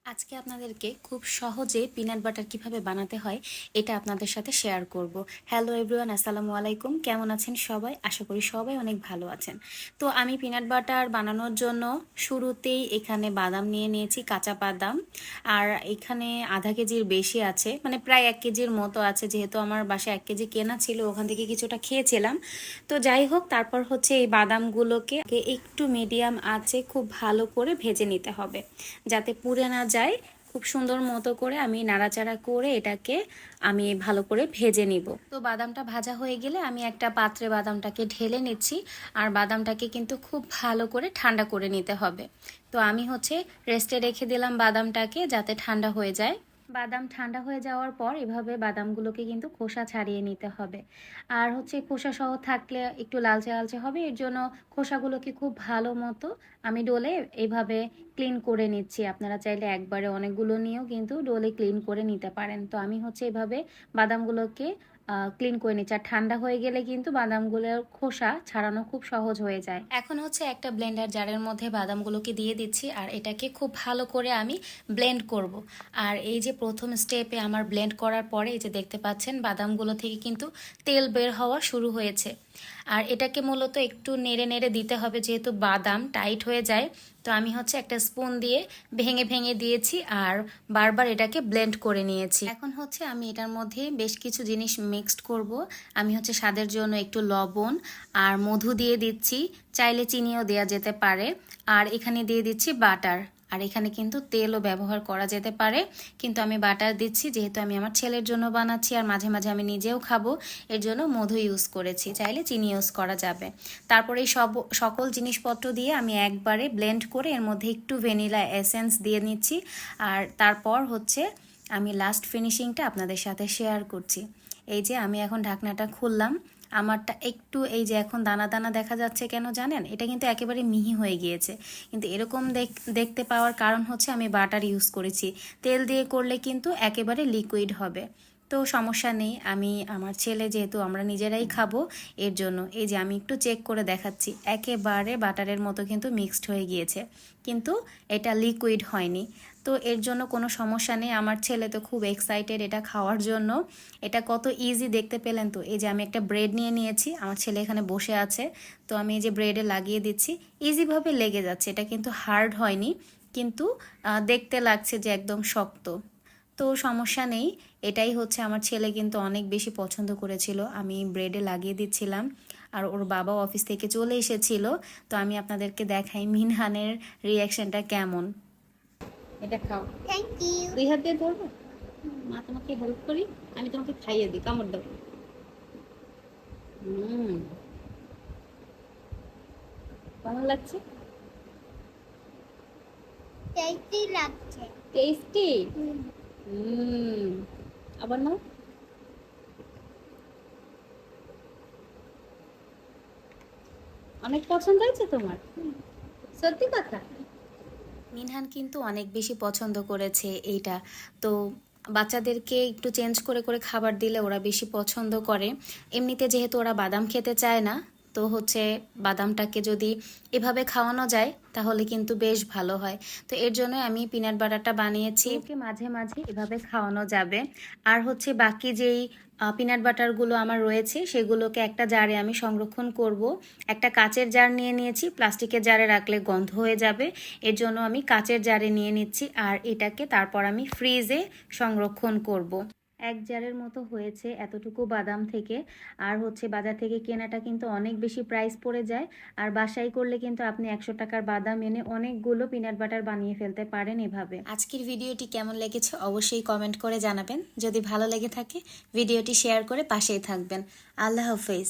আজকে আপনাদেরকে খুব সহজে পিনাট বাটার কিভাবে বানাতে হয় এটা আপনাদের সাথে শেয়ার করব। হ্যালো এভরিওয়ান, আসসালামু আলাইকুম। কেমন আছেন সবাই? আশা করি সবাই অনেক ভালো আছেন। তো আমি পিনাট বাটার বানানোর জন্য শুরুতেই এখানে বাদাম নিয়ে নিয়েছি, কাঁচা বাদাম। আর এখানে আধা কেজির বেশি আছে, মানে প্রায় 1 কেজির মতো আছে, যেহেতু আমার বাসায় 1 কেজি কেনা ছিল, ওখান থেকে কিছুটা খেয়েছিলাম। তো যাই হোক, তারপর হচ্ছে এই বাদামগুলোকে একটু মিডিয়াম আঁচে খুব ভালো করে ভেজে নিতে হবে, যাতে পুড়ে না যায়। খুব সুন্দর মতো করে আমি নাড়াচাড়া করে এটাকে আমি ভালো করে ভেজে নিব। তো বাদামটা ভাজা হয়ে গেলে আমি একটা পাত্রে বাদামটাকে ঢেলে নিচ্ছি। আর বাদামটাকে কিন্তু খুব ভালো করে ঠান্ডা করে নিতে হবে। তো আমি হচ্ছে রেস্টে রেখে দিলাম বাদামটাকে, যাতে ঠান্ডা হয়ে যায়। বাদাম ঠান্ডা হয়ে যাওয়ার পর এভাবে বাদামগুলোকে কিন্তু খোসা ছাড়িয়ে নিতে হবে। আর হচ্ছে খোসা সহ থাকলে একটু লালচে লালচে হবে, এর জন্য খোসাগুলোকে খুব ভালো মতো আমি ডলে এইভাবে ক্লিন করে নিচ্ছি। আপনারা চাইলে একবারে অনেকগুলো নিয়েও কিন্তু ডলে ক্লিন করে নিতে পারেন। তো আমি হচ্ছে এভাবে বাদামগুলোকে ক্লিন করে নিচ্ছি। আর ঠান্ডা হয়ে গেলে কিন্তু বাদামগুলোর খোসা ছাড়ানো খুব সহজ হয়ে যায়। এখন হচ্ছে একটা ব্লেন্ডার জারের মধ্যে বাদামগুলোকে দিয়ে দিচ্ছি, আর এটাকে খুব ভালো করে আমি ব্লেন্ড করব। আর এই যে প্রথম স্টেপে আমার ব্লেন্ড করার পরে এই যে দেখতে পাচ্ছেন বাদামগুলো থেকে কিন্তু তেল বের হওয়া শুরু হয়েছে। আর এটাকে মূলত একটু নেড়ে নেড়ে দিতে হবে, যেহেতু বাদাম টাইট হয়ে যায়। তো আমি হচ্ছে একটা স্পুন দিয়ে ভেঙে ভেঙে দিয়েছি আর বারবার এটাকে ব্লেন্ড করে নিয়েছি। এখন হচ্ছে আমি এটার মধ্যে বেশ কিছু জিনিস মিক্সড করব। আমি হচ্ছে স্বাদের জন্য একটু লবণ আর মধু দিয়ে দিচ্ছি, চাইলে চিনিও দেওয়া যেতে পারে। আর এখানে দিয়ে দিচ্ছি বাটার। আর এখানে কিন্তু তেলও ব্যবহার করা যেতে পারে, কিন্তু আমি বাটার দিচ্ছি, যেহেতু আমি আমার ছেলের জন্য বানাচ্ছি আর মাঝে মাঝে আমি নিজেও খাবো, এর জন্য মধু ইউজ করেছি। চাইলে চিনি ইউজ করা যাবে। তারপরে এই সকল জিনিসপত্র দিয়ে আমি একবারে ব্লেন্ড করে এর মধ্যে একটু ভ্যানিলা এসেন্স দিয়ে নিচ্ছি। আর তারপর হচ্ছে আমি লাস্ট ফিনিশিংটা আপনাদের সাথে শেয়ার করছি। এই যে আমি এখন ঢাকনাটা খুললাম। আমারটা একটু এই যে এখন দানা দানা দেখা যাচ্ছে, কেন জানেন? এটা কিন্তু একেবারে মিহি হয়ে গিয়েছে। কিন্তু এরকম দেখতে পাওয়ার কারণ হচ্ছে আমি বাটার ইউজ করেছি। তেল দিয়ে করলে কিন্তু একেবারে লিকুইড হবে। তো সমস্যা নেই, আমি আমার ছেলে যেহেতু আমরা নিজেরাই খাবো, এর জন্য এই যে আমি একটু চেক করে দেখাচ্ছি, একেবারে বাটারের মতো কিন্তু মিক্সড হয়ে গিয়েছে, কিন্তু এটা লিকুইড হয়নি। তো এর জন্য কোনো সমস্যা নেই। আমার ছেলে তো খুব এক্সাইটেড এটা খাওয়ার জন্য। এটা কত ইজি দেখতে পেলেন তো? এই যে আমি একটা ব্রেড নিয়ে নিয়েছি, আমার ছেলে এখানে বসে আছে। তো আমি এই যে ব্রেডে লাগিয়ে দিচ্ছি, ইজিভাবে লেগে যাচ্ছে, এটা কিন্তু হার্ড হয়নি, কিন্তু দেখতে লাগছে যে একদম শক্ত। তো সমস্যা নেই, এটাই হচ্ছে আমার ছেলে কিন্তু অনেক বেশি পছন্দ করেছিল। আমি ব্রেডে লাগিয়ে দিচ্ছিলাম, আর ওর বাবাও অফিস থেকে চলে এসেছিল। তো আমি আপনাদেরকে দেখাই মিনহানের রিয়াকশনটা কেমন। এটা খাও। Thank you. 2 হাত দিয়ে ধরবো? মা তোমাকে হেল্প করি, আমি তোমাকে খাইয়ে দিই, কামড় দাও। হুম, কেমন লাগছে? টেস্টি লাগছে। টেস্টি। হুম। হুম, আবার নাও। অনেক পছন্দ হয়েছে তোমার? সত্যি কথা? মিনহান কিন্তু অনেক বেশি পছন্দ করেছে এইটা। তো বাচ্চাদেরকে একটু চেঞ্জ করে করে খাবার দিলে ওরা বেশি পছন্দ করে। এমনিতে যেহেতু ওরা বাদাম খেতে চায় না, তো হচ্ছে বাদামটাকে যদি এভাবে খাওয়ানো যায় তাহলে কিন্তু বেশ ভালো হয়। তো এর জন্য আমি পিনাট বাটারটা বানিয়েছি, ওকে মাঝে মাঝে এভাবে খাওয়ানো যাবে। আর হচ্ছে বাকি যেই পিনাট বাটারগুলো আমার রয়েছে সেগুলোকে একটা জারে আমি সংরক্ষণ করব। একটা কাচের জার নিয়ে নিয়েছি, প্লাস্টিকের জারে রাখলে গন্ধ হয়ে যাবে, এর জন্য আমি কাচের জারে নিয়ে নিচ্ছি। আর এটাকে তারপর আমি ফ্রিজে সংরক্ষণ করব। 1 জারের মতো হয়েছে এতটুকু বাদাম থেকে। আর হচ্ছে বাজার থেকে কেনাটা কিন্তু অনেক বেশি প্রাইস পড়ে যায়। আর বাসায় করলে কিন্তু আপনি 100 টাকার বাদাম এনে অনেকগুলো পিনাট বাটার বানিয়ে ফেলতে পারেন এভাবে। আজকের ভিডিওটি কেমন লেগেছে অবশ্যই কমেন্ট করে জানাবেন। যদি ভালো লেগে থাকে ভিডিওটি শেয়ার করে পাশেই থাকবেন। আল্লাহ হাফেজ।